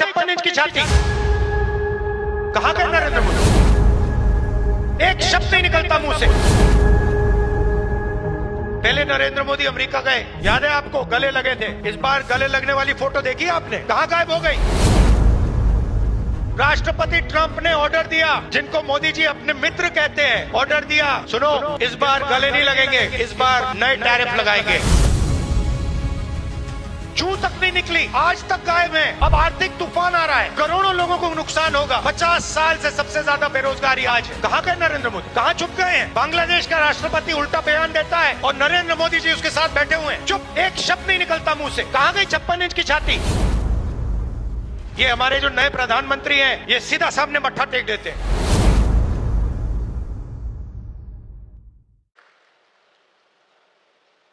56 inch की छाती? कहां गए नरेंद्र मोदी? एक शब्द नहीं निकलता मुंह से। पहले नरेंद्र मोदी अमेरिका गए, याद है आपको, गले लगे थे। इस बार गले लगने वाली फोटो देखी आपने? कहां गायब हो गई? राष्ट्रपति ट्रंप ने ऑर्डर दिया, जिनको मोदी जी अपने मित्र कहते हैं, ऑर्डर दिया, सुनो इस बार गले नहीं लगेंगे, इस बार नए टैरिफ लगाएंगे। जू तक नहीं निकली, आज तक गायब है। अब आर्थिक तूफान आ रहा है, करोड़ों लोगों को नुकसान होगा। 50 साल से सबसे ज्यादा बेरोजगारी आज है। कहां गए नरेंद्र मोदी? कहां छुप गए हैं? बांग्लादेश का राष्ट्रपति उल्टा बयान देता है और नरेंद्र मोदी जी उसके साथ बैठे हुए हैं, चुप, एक शब्द नहीं निकलता मुंह से। कहां गई 56 इंच की छाती? ये हमारे जो नए प्रधानमंत्री हैं, ये सीधा सामने मत्था टेक देते हैं।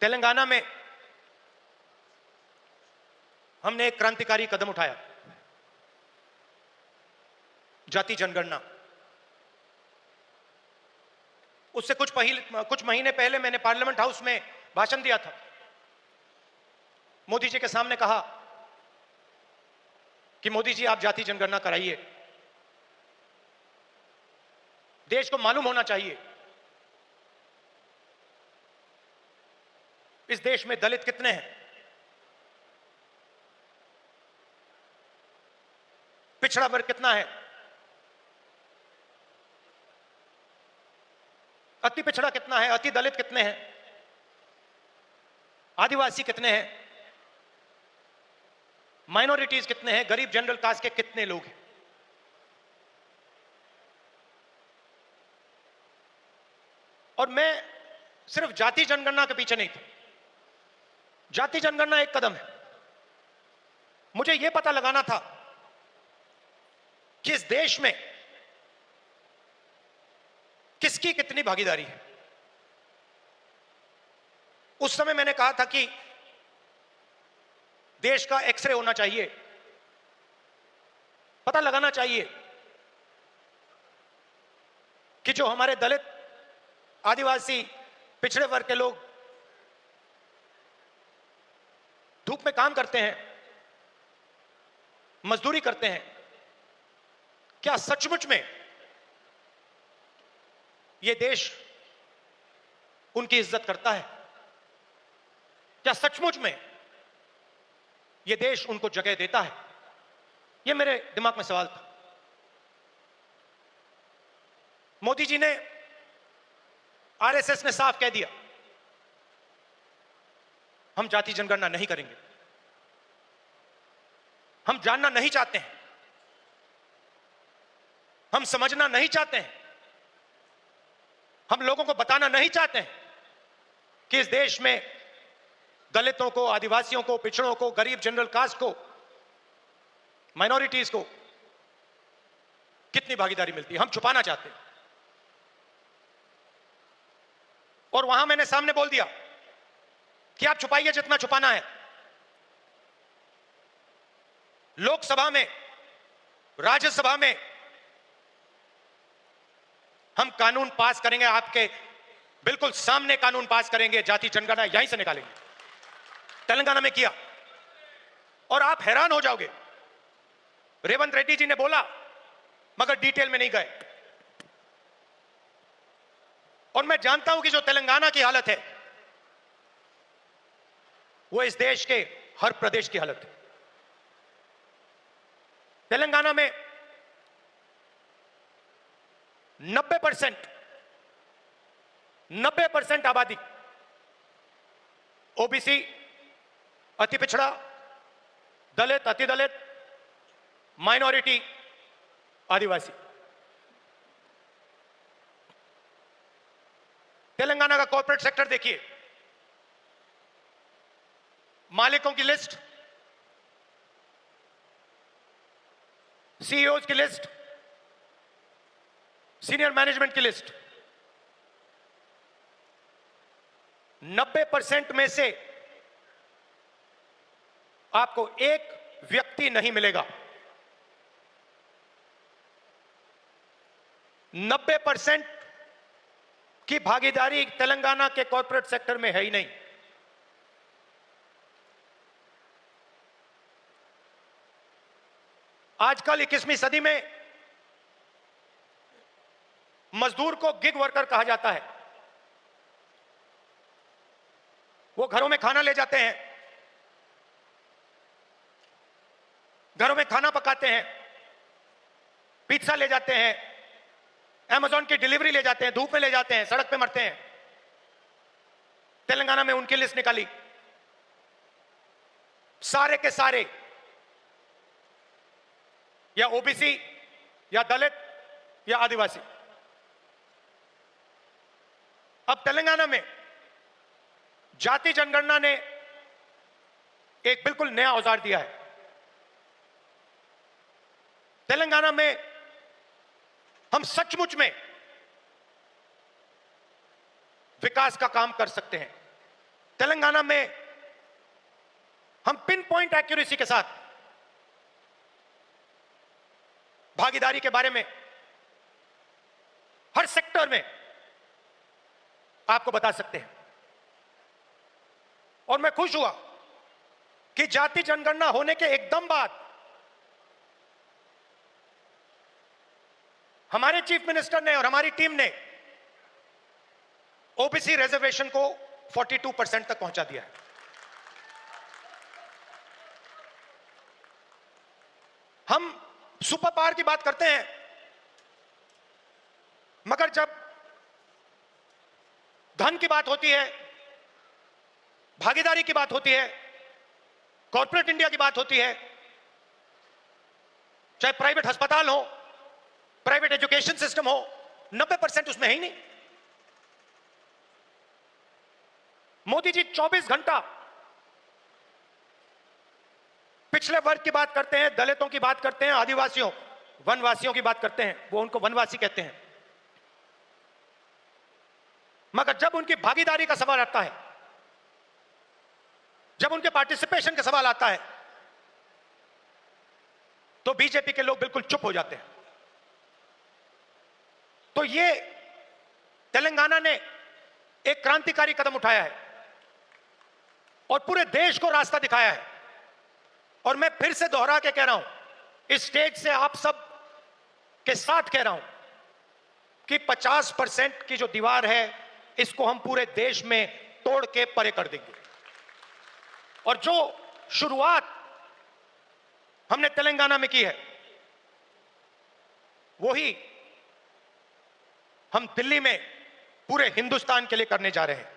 तेलंगाना में हमने एक क्रांतिकारी कदम उठाया, जाति जनगणना। उससे कुछ महीने पहले मैंने पार्लियामेंट हाउस में भाषण दिया था। मोदी जी के सामने कहा कि मोदी जी आप जाति जनगणना कराइए, देश को मालूम होना चाहिए इस देश में दलित कितने हैं, पिछड़ा वर्ग कितना है, अति पिछड़ा कितना है, अति दलित कितने हैं, आदिवासी कितने हैं, माइनॉरिटीज कितने हैं, गरीब जनरल कास्ट के कितने लोग हैं। और मैं सिर्फ जाति जनगणना के पीछे नहीं था। जाति जनगणना एक कदम है। मुझे यह पता लगाना था कि इस देश में किसकी कितनी भागीदारी है। उस समय मैंने कहा था कि देश का एक्सरे होना चाहिए, पता लगाना चाहिए कि जो हमारे दलित, आदिवासी, पिछड़े वर्ग के लोग धूप में काम करते हैं, मजदूरी करते हैं, क्या सचमुच में यह देश उनकी इज्जत करता है? क्या सचमुच में यह देश उनको जगह देता है? यह मेरे दिमाग में सवाल था। मोदी जी ने, आरएसएस ने साफ कह दिया, हम जाति जनगणना नहीं करेंगे, हम जानना नहीं चाहते हैं, हम समझना नहीं चाहते हैं, हम लोगों को बताना नहीं चाहते हैं कि इस देश में दलितों को, आदिवासियों को, पिछड़ों को, गरीब जनरल कास्ट को, माइनॉरिटीज को कितनी भागीदारी मिलती है, हम छुपाना चाहते हैं। और वहां मैंने सामने बोल दिया कि आप छुपाइए जितना छुपाना है। लोकसभा में, राज्यसभा में हम कानून पास करेंगे, आपके बिल्कुल सामने कानून पास करेंगे, जाति जनगणना यहीं से निकालेंगे। तेलंगाना में किया और आप हैरान हो जाओगे। रेवंत रेड्डी जी ने बोला मगर डिटेल में नहीं गए। और मैं जानता हूं कि जो तेलंगाना की हालत है वो इस देश के हर प्रदेश की हालत है। तेलंगाना में 90% आबादी ओबीसी, अति पिछड़ा, दलित, अति दलित, माइनॉरिटी, आदिवासी। तेलंगाना का कॉर्पोरेट सेक्टर देखिए, मालिकों की लिस्ट, सीईओज की लिस्ट, सीनियर मैनेजमेंट की लिस्ट, 90% में से आपको एक व्यक्ति नहीं मिलेगा। 90% की भागीदारी तेलंगाना के कॉर्पोरेट सेक्टर में है ही नहीं। आजकल 21वीं सदी में मजदूर को गिग वर्कर कहा जाता है। वो घरों में खाना ले जाते हैं, घरों में खाना पकाते हैं, पिज्जा ले जाते हैं, अमेज़न की डिलीवरी ले जाते हैं, धूप में ले जाते हैं, सड़क पे मरते हैं। तेलंगाना में उनकी लिस्ट निकाली, सारे के सारे या ओबीसी या दलित या आदिवासी। अब तेलंगाना में जाति जनगणना ने एक बिल्कुल नया औजार दिया है। तेलंगाना में हम सचमुच में विकास का काम कर सकते हैं। तेलंगाना में हम पिन पॉइंट एक्यूरेसी के साथ भागीदारी के बारे में हर सेक्टर में आपको बता सकते हैं। और मैं खुश हुआ कि जाति जनगणना होने के एकदम बाद हमारे चीफ मिनिस्टर ने और हमारी टीम ने ओबीसी रिजर्वेशन को 42% तक पहुंचा दिया है। हम सुपर पावर की बात करते हैं, मगर जब धन की बात होती है, भागीदारी की बात होती है, कॉर्पोरेट इंडिया की बात होती है, चाहे प्राइवेट अस्पताल हो, प्राइवेट एजुकेशन सिस्टम हो, 90% उसमें है ही नहीं। मोदी जी 24 घंटा पिछले वर्ग की बात करते हैं, दलितों की बात करते हैं, आदिवासियों वनवासियों की बात करते हैं, वो उनको वनवासी कहते हैं। मगर जब उनकी भागीदारी का सवाल आता है, जब उनके पार्टिसिपेशन का सवाल आता है, तो बीजेपी के लोग बिल्कुल चुप हो जाते हैं। तो ये तेलंगाना ने एक क्रांतिकारी कदम उठाया है और पूरे देश को रास्ता दिखाया है। और मैं फिर से दोहरा के कह रहा हूं, इस स्टेज से आप सब के साथ कह रहा हूं कि 50% की जो दीवार है, इसको हम पूरे देश में तोड़ के परे कर देंगे। और जो शुरुआत हमने तेलंगाना में की है, वही हम दिल्ली में पूरे हिंदुस्तान के लिए करने जा रहे हैं।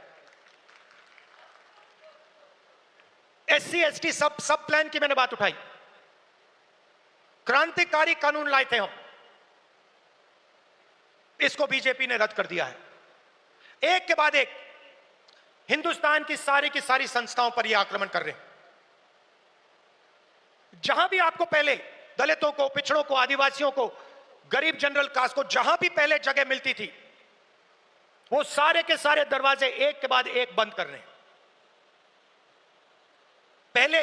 एससी एसटी सब प्लान की मैंने बात उठाई, क्रांतिकारी कानून लाए थे हम, इसको बीजेपी ने रद्द कर दिया है। एक के बाद एक हिंदुस्तान की सारी संस्थाओं पर यह आक्रमण कर रहे हैं। जहां भी आपको पहले दलितों को, पिछड़ों को, आदिवासियों को, गरीब जनरल कास्ट को जहां भी पहले जगह मिलती थी, वो सारे के सारे दरवाजे एक के बाद एक बंद कर रहे हैं। पहले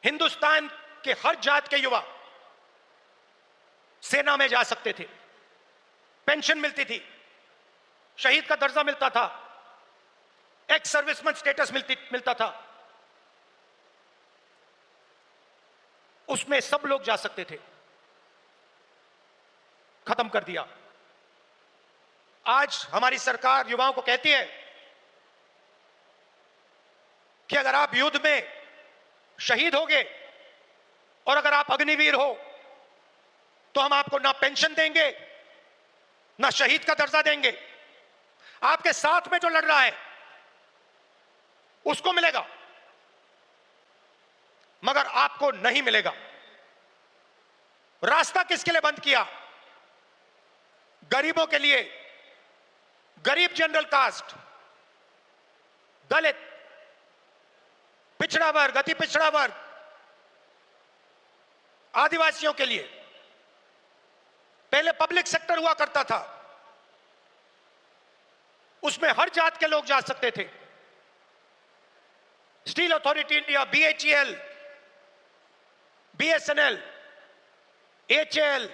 हिंदुस्तान के हर जात के युवा सेना में जा सकते थे, पेंशन मिलती थी, शहीद का दर्जा मिलता था, एक्स सर्विसमैन स्टेटस मिलता था, उसमें सब लोग जा सकते थे। खत्म कर दिया। आज हमारी सरकार युवाओं को कहती है कि अगर आप युद्ध में शहीद होगे और अगर आप अग्निवीर हो, तो हम आपको ना पेंशन देंगे, ना शहीद का दर्जा देंगे। आपके साथ में जो लड़ रहा है उसको मिलेगा, मगर आपको नहीं मिलेगा। रास्ता किसके लिए बंद किया? गरीबों के लिए, गरीब जनरल कास्ट, दलित, पिछड़ा वर्ग, अति पिछड़ा वर्ग, आदिवासियों के लिए। पहले पब्लिक सेक्टर हुआ करता था, उसमें हर जात के लोग जा सकते थे। Steel authority India, BHEL, BSNL, HAL,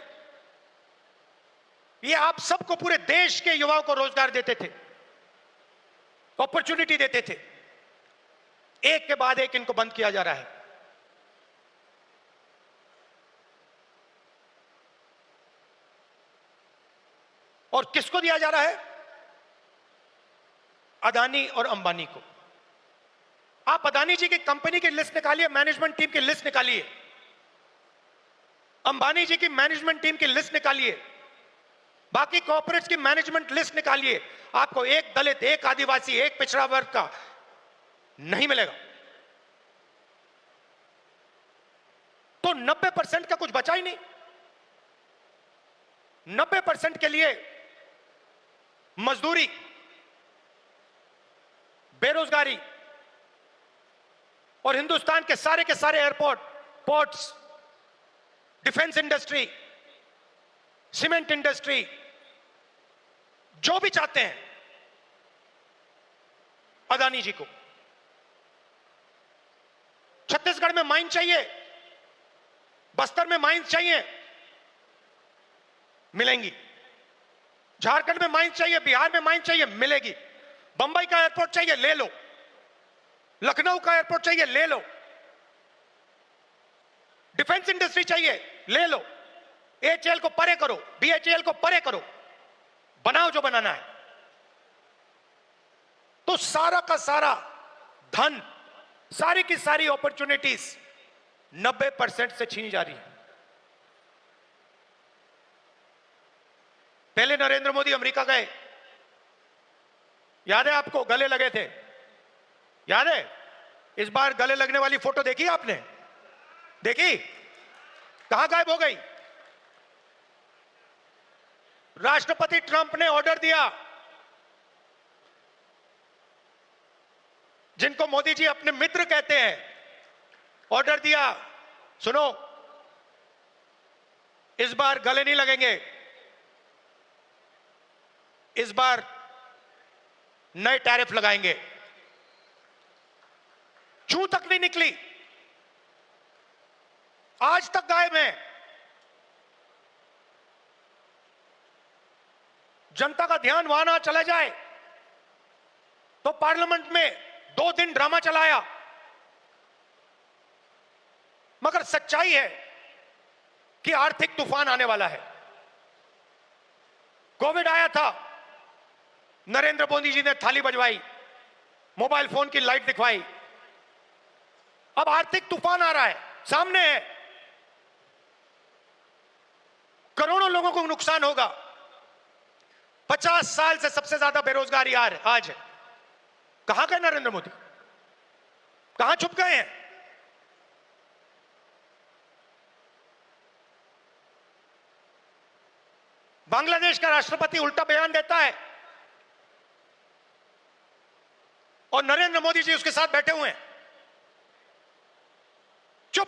ये आप सबको, पूरे देश के युवाओं को रोजगार देते थे, अपॉर्चुनिटी देते थे। एक के बाद एक इनको बंद किया जा रहा है। और किसको दिया जा रहा है? अदानी और अंबानी को। आप अदानी जी की कंपनी की लिस्ट निकालिए, मैनेजमेंट टीम की लिस्ट निकालिए, अंबानी जी की मैनेजमेंट टीम की लिस्ट निकालिए, बाकी कॉर्पोरेट्स की मैनेजमेंट लिस्ट निकालिए, आपको एक दलित, एक आदिवासी, एक पिछड़ा वर्ग का नहीं मिलेगा। तो 90% का कुछ बचा ही नहीं। 90% के लिए मजदूरी, बेरोजगारी और हिंदुस्तान के सारे airport, ports, defence industry, cement industry, जो भी चाहते हैं अदानी जी को। छत्तीसगढ़ में माइन चाहिए, बस्तर में माइंस चाहिए, मिलेंगी। झारखंड में माइंस चाहिए, बिहार में माइंस चाहिए, मिलेगी। बंबई का एयरपोर्ट चाहिए, ले लो। लखनऊ का एयरपोर्ट चाहिए, ले लो। डिफेंस इंडस्ट्री चाहिए, ले लो। एचएएल को परे करो, बीएचईएल को परे करो, बनाओ जो बनाना है। तो सारा का सारा धन, सारी की सारी अपॉर्चुनिटीज 90% से छीनी जा रही है। पहले नरेंद्र मोदी अमेरिका गए, याद है आपको? गले लगे थे, याद है? इस बार गले लगने वाली फोटो देखी आपने? देखी? कहां गायब हो गई? राष्ट्रपति ट्रंप ने ऑर्डर दिया, जिनको मोदी जी अपने मित्र कहते हैं, ऑर्डर दिया, सुनो, इस बार गले नहीं लगेंगे, इस बार नए टैरिफ लगाएंगे। चू तक नहीं निकली, आज तक गायब है। जनता का ध्यान वहां ना चला जाए तो पार्लियामेंट में 2 दिन ड्रामा चलाया। मगर सच्चाई है कि आर्थिक तूफान आने वाला है। कोविड आया था, नरेंद्र मोदी जी ने थाली बजवाई, मोबाइल फोन की लाइट दिखवाई। अब आर्थिक तूफान आ रहा है, सामने है, करोड़ों लोगों को नुकसान होगा। 50 साल से सबसे ज्यादा बेरोजगारी आज है। कहां गए नरेंद्र मोदी? कहां छुप गए हैं? बांग्लादेश का राष्ट्रपति उल्टा बयान देता है और नरेंद्र मोदी जी उसके साथ बैठे हुए हैं, चुप,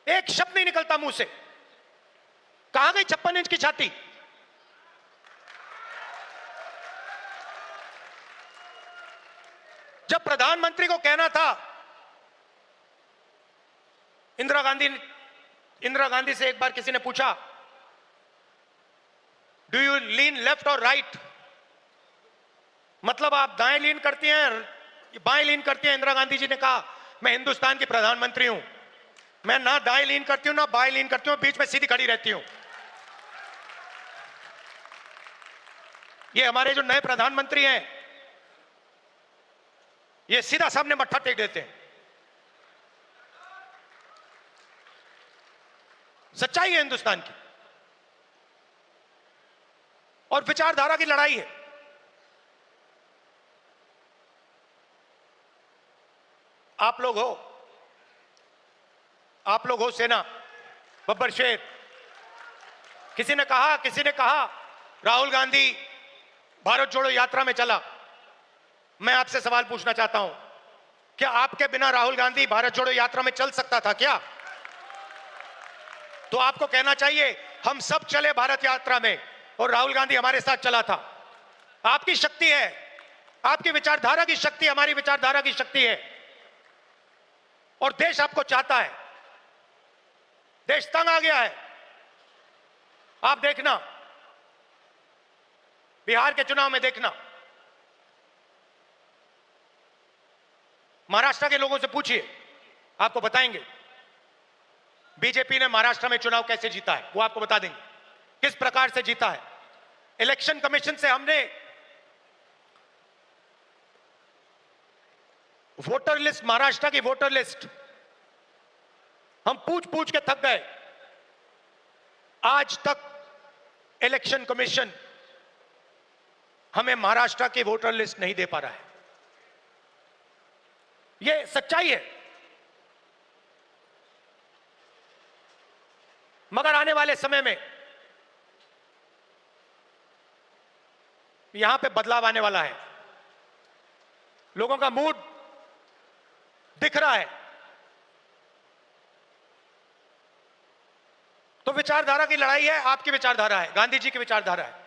एक शब्द नहीं निकलता मुंह से। कहां गई 56 इंच की छाती? जब प्रधानमंत्री को कहना था, इंदिरा गांधी से एक बार किसी ने पूछा, डू यू लीन लेफ्ट और राइट, मतलब आप दाएं लीन करती हैं, बाएं लीन करती हैं? इंदिरा गांधी जी ने कहा, मैं हिंदुस्तान की प्रधानमंत्री हूं, मैं ना दाएं लीन करती हूं ना बाएं लीन करती हूं, बीच में सीधी खड़ी रहती हूं। ये हमारे जो नए प्रधानमंत्री हैं, ये सीधा सामने मत्था टेक देते हैं। सच्चाई है हिंदुस्तान की, और विचारधारा की लड़ाई है। आप लोग हो सेना, बब्बर शेर। किसी ने कहा राहुल गांधी भारत जोड़ो यात्रा में चला। मैं आपसे सवाल पूछना चाहता हूं, क्या आपके बिना राहुल गांधी भारत जोड़ो यात्रा में चल सकता था क्या? तो आपको कहना चाहिए, हम सब चले भारत यात्रा में और राहुल गांधी हमारे साथ चला था। आपकी शक्ति है, आपकी विचारधारा की शक्ति, हमारी विचारधारा की शक्ति है, और देश आपको चाहता है। देश तंग आ गया है। आप देखना, बिहार के चुनाव में देखना, महाराष्ट्र के लोगों से पूछिए, आपको बताएंगे बीजेपी ने महाराष्ट्र में चुनाव कैसे जीता है। वो आपको बता देंगे किस प्रकार से जीता है। इलेक्शन कमीशन से हमने वोटर लिस्ट, महाराष्ट्र की वोटर लिस्ट हम पूछ पूछ के थक गए। आज तक इलेक्शन कमीशन हमें महाराष्ट्र की वोटर लिस्ट नहीं दे पा रहा है। यह सच्चाई है। मगर आने वाले समय में यहां पे बदलाव आने वाला है। लोगों का मूड दिख रहा है। तो विचारधारा की लड़ाई है, आपकी विचारधारा है, गांधी जी की विचारधारा है।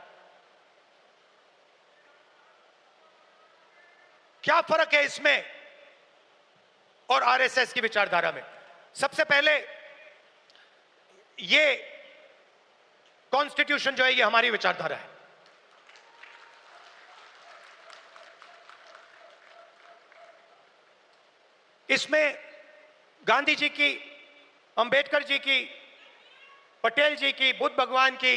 क्या फर्क है इसमें और आरएसएस की विचारधारा में? सबसे पहले ये कॉन्स्टिट्यूशन जो है ये हमारी विचारधारा है। इसमें गांधी जी की, अंबेडकर जी की, पटेल जी की, बुद्ध भगवान की,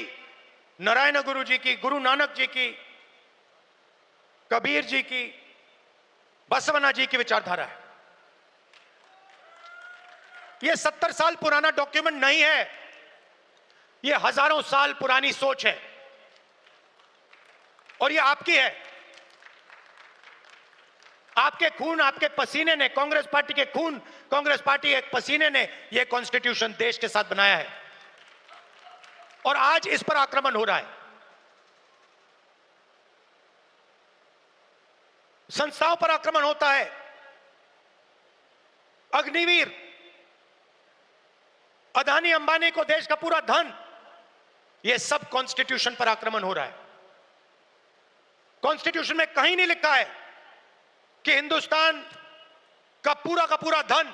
नारायण गुरु जी की, गुरु नानक जी की, कबीर जी की, बसवना जी की विचारधारा है। यह 70 साल पुराना डॉक्यूमेंट नहीं है, यह हजारों साल पुरानी सोच है और यह आपकी है। आपके खून, आपके पसीने ने, कांग्रेस पार्टी के खून, कांग्रेस पार्टी के पसीने ने यह कॉन्स्टिट्यूशन देश के साथ बनाया है और आज इस पर आक्रमण हो रहा है। संस्थाओं पर आक्रमण होता है। अग्निवीर, अदानी अंबानी को देश का पूरा धन, यह सब कॉन्स्टिट्यूशन पर आक्रमण हो रहा है। कॉन्स्टिट्यूशन में कहीं नहीं लिखा है कि हिंदुस्तान का पूरा धन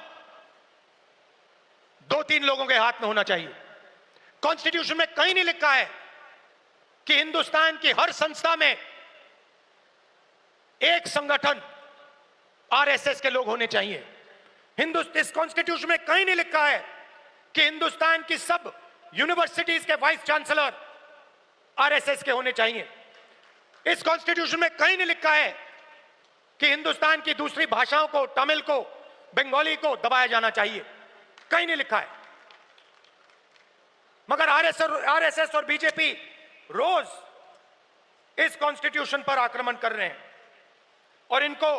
2-3 लोगों के हाथ में होना चाहिए। कॉन्स्टिट्यूशन में कहीं नहीं लिखा है कि हिंदुस्तान की हर संस्था में एक संगठन आरएसएस के लोग होने चाहिए। इस कॉन्स्टिट्यूशन में कहीं नहीं लिखा है कि हिंदुस्तान की सब यूनिवर्सिटीज के वाइस चांसलर आरएसएस के होने चाहिए। इस कॉन्स्टिट्यूशन में कहीं नहीं लिखा है कि हिंदुस्तान की दूसरी भाषाओं को, तमिल को, बंगाली को दबाया जाना चाहिए। कहीं नहीं लिखा है। मगर आरएसएस और बीजेपी रोज इस कॉन्स्टिट्यूशन पर आक्रमण कर रहे हैं और इनको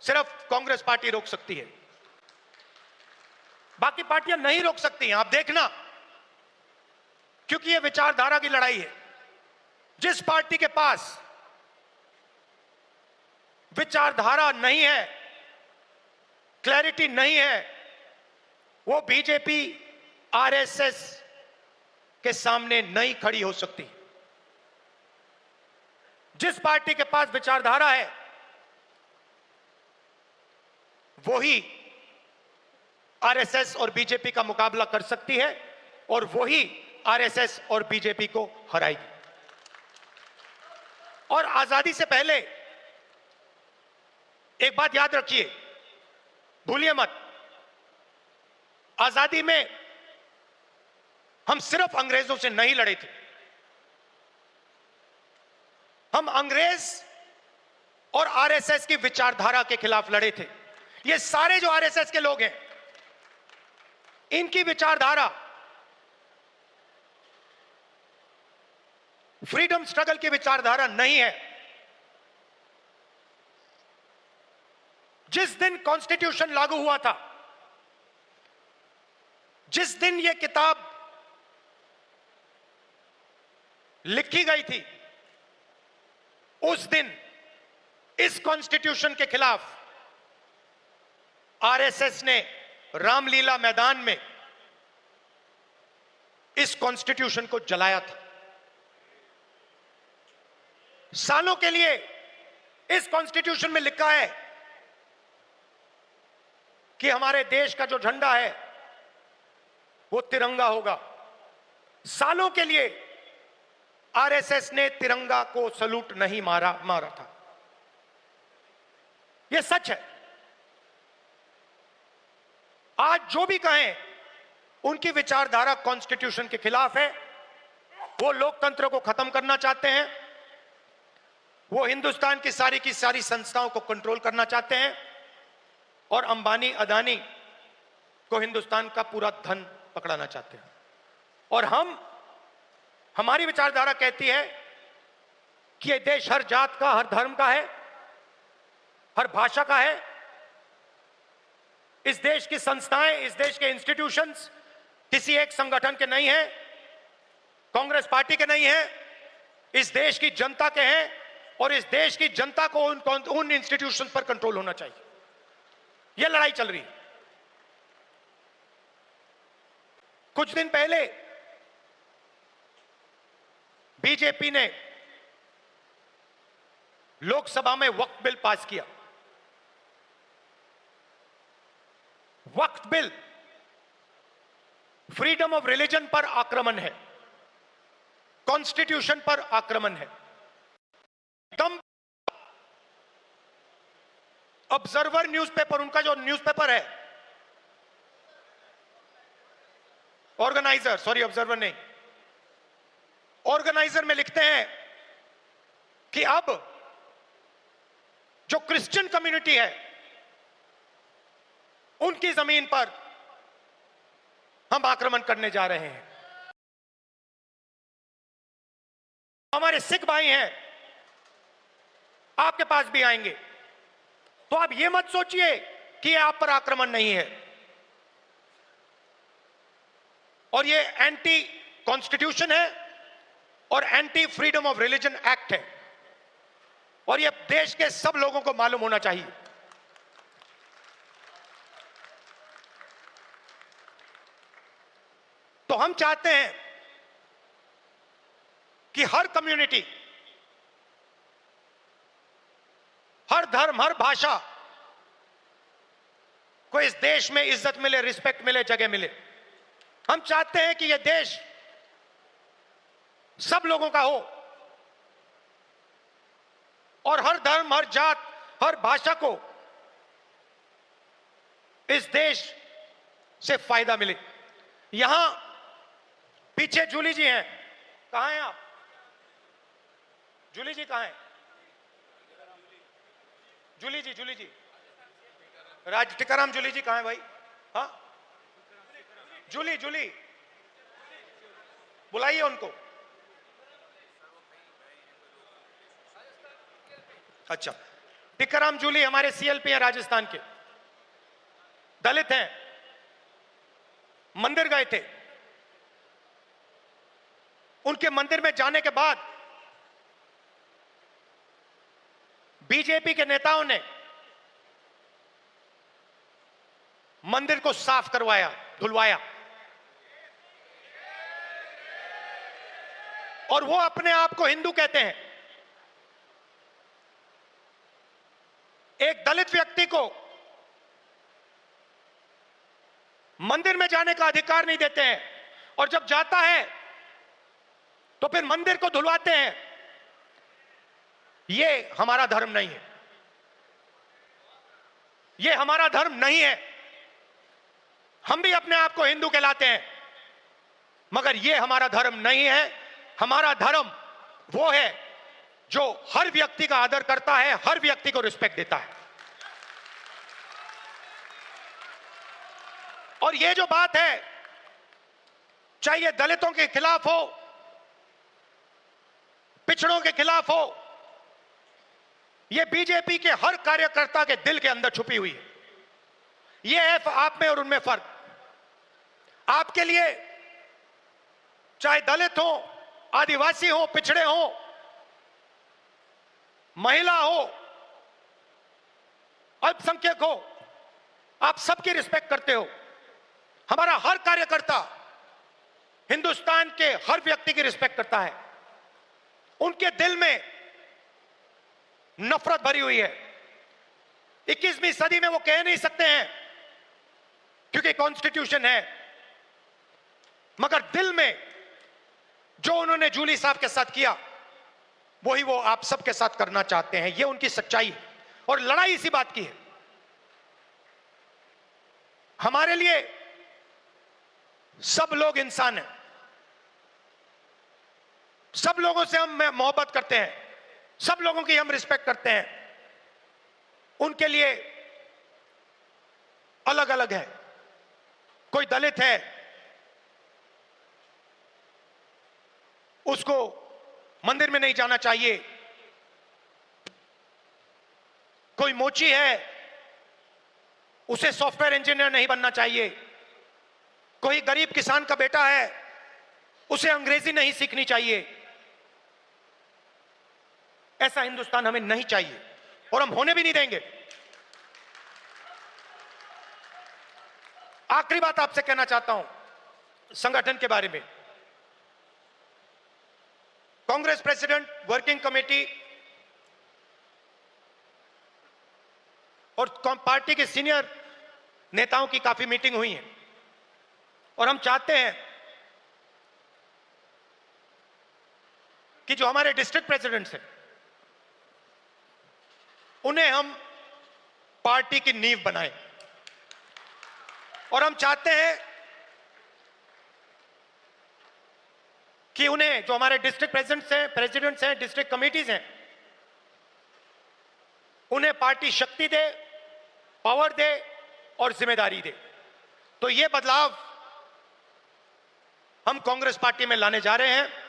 सिर्फ कांग्रेस पार्टी रोक सकती है, बाकी पार्टियां नहीं रोक सकती हैं। आप देखना, क्योंकि यह विचारधारा की लड़ाई है। जिस पार्टी के पास विचारधारा नहीं है, क्लैरिटी नहीं है, वो बीजेपी आरएसएस के सामने नहीं खड़ी हो सकती। जिस पार्टी के पास विचारधारा है वो ही आरएसएस और बीजेपी का मुकाबला कर सकती है और वही आरएसएस और बीजेपी को हराएगी। और आजादी से पहले एक बात याद रखिए, भूलिए मत, आजादी में हम सिर्फ अंग्रेजों से नहीं लड़े थे। हम अंग्रेज और आरएसएस की विचारधारा के खिलाफ लड़े थे। ये सारे जो आरएसएस के लोग हैं, इनकी विचारधारा फ्रीडम स्ट्रगल की विचारधारा नहीं है। जिस दिन कॉन्स्टिट्यूशन लागू हुआ था, जिस दिन यह किताब लिखी गई थी, उस दिन इस कॉन्स्टिट्यूशन के खिलाफ आरएसएस ने रामलीला मैदान में इस कॉन्स्टिट्यूशन को जलाया था। सालों के लिए इस कॉन्स्टिट्यूशन में लिखा है कि हमारे देश का जो झंडा है वो तिरंगा होगा। सालों के लिए आरएसएस ने तिरंगा को सलूट नहीं मारा था। यह सच है। आज जो भी कहें, उनकी विचारधारा कॉन्स्टिट्यूशन के खिलाफ है। वो लोकतंत्र को खत्म करना चाहते हैं। वो हिंदुस्तान की सारी संस्थाओं को कंट्रोल करना चाहते हैं और अंबानी अदानी को हिंदुस्तान का पूरा धन पकड़ाना चाहते हैं। और हमारी विचारधारा कहती है कि ये देश हर जात का, हर धर्म का है, हर भाषा का है। इस देश की संस्थाएं, इस देश के इंस्टीट्यूशंस किसी एक संगठन के नहीं हैं, कांग्रेस पार्टी के नहीं हैं, इस देश की जनता के हैं और इस देश की जनता को उन इंस्टीट्यूशंस पर कंट्रोल होना चाहिए। यह लड़ाई चल रही है। कुछ दिन पहले बीजेपी ने लोकसभा में वक्फ बिल पास किया। वक्फ बिल फ्रीडम ऑफ रिलीजन पर आक्रमण है, कॉन्स्टिट्यूशन पर आक्रमण है। एकदम ऑब्जर्वर न्यूज़पेपर, उनका जो न्यूज़पेपर है, ऑर्गेनाइजर, सॉरी ऑब्जर्वर नहीं, ऑर्गेनाइजर में लिखते हैं कि अब जो क्रिश्चियन कम्युनिटी है उनकी जमीन पर हम आक्रमण करने जा रहे हैं। हमारे सिख भाई हैं, आपके पास भी आएंगे, तो आप ये मत सोचिए कि ये आप पर आक्रमण नहीं है। और ये एंटी कॉन्स्टिट्यूशन है और anti freedom of religion act है और ये देश के सब लोगों को मालूम होना चाहिए। तो हम चाहते हैं कि हर कम्युनिटी, हर धर्म, हर भाषा को इस देश में इज्जत मिले, रिस्पेक्ट मिले, जगह मिले। हम चाहते हैं कि यह देश सब लोगों का हो और हर धर्म, हर जात, हर भाषा को इस देश से फायदा मिले। यहां पीछे जूली जी हैं, कहां हैं आप? जूली जी कहां हैं? जूली जी राज टिकाराम जूली जी कहां है भाई? हाँ, जूली बुलाइए उनको। अच्छा, टिकाराम जूली हमारे सीएलपी हैं, राजस्थान के, दलित हैं, मंदिर गए थे। उनके मंदिर में जाने के बाद बीजेपी के नेताओं ने मंदिर को साफ करवाया, धुलवाया और वो अपने आप को हिंदू कहते हैं। एक दलित व्यक्ति को मंदिर में जाने का अधिकार नहीं देते हैं और जब जाता है तो फिर मंदिर को धुलवाते हैं। ये हमारा धर्म नहीं है, ये हमारा धर्म नहीं है। हम भी अपने आप को हिंदू कहलाते हैं मगर ये हमारा धर्म नहीं है। हमारा धर्म वो है जो हर व्यक्ति का आदर करता है, हर व्यक्ति को रिस्पेक्ट देता है। और ये जो बात है, चाहे ये दलितों के खिलाफ हो, पिछड़ों के खिलाफ हो, ये बीजेपी के हर कार्यकर्ता के दिल के अंदर छुपी हुई है। ये है आप में और उनमें फर्क। आपके लिए चाहे दलित हो, आदिवासी हो, पिछड़े हो, महिला हो, अल्पसंख्यक हो, आप सबकी रिस्पेक्ट करते हो। हमारा हर कार्यकर्ता हिंदुस्तान के हर व्यक्ति की रिस्पेक्ट करता है। उनके दिल में नफरत भरी हुई है। 21वीं सदी में वो कह नहीं सकते हैं क्योंकि कॉन्स्टिट्यूशन है, मगर दिल में जो उन्होंने जूली साहब के साथ किया वही वो आप सबके साथ करना चाहते हैं। ये उनकी सच्चाई है और लड़ाई इसी बात की है। हमारे लिए सब लोग इंसान हैं, सब लोगों से हम मोहब्बत करते हैं। सब लोगों की हम रिस्पेक्ट करते हैं, उनके लिए अलग अलग है। कोई दलित है, उसको मंदिर में नहीं जाना चाहिए। कोई मोची है, उसे सॉफ्टवेयर इंजीनियर नहीं बनना चाहिए। कोई गरीब किसान का बेटा है, उसे अंग्रेजी नहीं सीखनी चाहिए। ऐसा हिंदुस्तान हमें नहीं चाहिए और हम होने भी नहीं देंगे। आखिरी बात आपसे कहना चाहता हूं संगठन के बारे में। कांग्रेस प्रेसिडेंट, वर्किंग कमेटी और पार्टी के सीनियर नेताओं की काफी मीटिंग हुई है और हम चाहते हैं कि जो हमारे डिस्ट्रिक्ट प्रेसिडेंट्स हैं उन्हें हम पार्टी की नींव बनाएं और हम चाहते हैं कि उन्हें, जो हमारे डिस्ट्रिक्ट प्रेसिडेंट्स हैं, डिस्ट्रिक्ट कमिटीज हैं, उन्हें पार्टी शक्ति दे, पावर दे और जिम्मेदारी दे। तो ये बदलाव हम कांग्रेस पार्टी में लाने जा रहे हैं।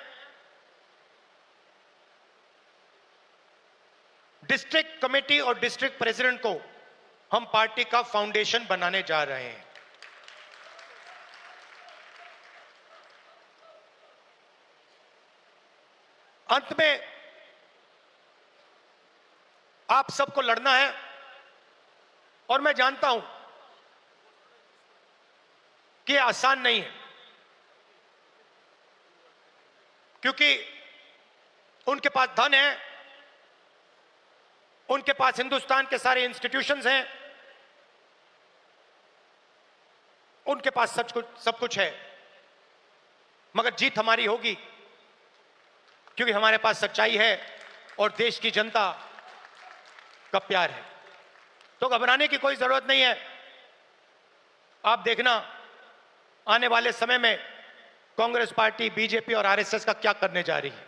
डिस्ट्रिक्ट कमेटी और डिस्ट्रिक्ट प्रेसिडेंट को हम पार्टी का फाउंडेशन बनाने जा रहे हैं। अंत में आप सबको लड़ना है और मैं जानता हूं कि यह आसान नहीं है, क्योंकि उनके पास धन है, उनके पास हिंदुस्तान के सारे इंस्टीट्यूशंस हैं, उनके पास सब कुछ है, मगर जीत हमारी होगी क्योंकि हमारे पास सच्चाई है और देश की जनता का प्यार है। तो घबराने की कोई जरूरत नहीं है। आप देखना आने वाले समय में कांग्रेस पार्टी, बीजेपी और आरएसएस का क्या करने जा रही है।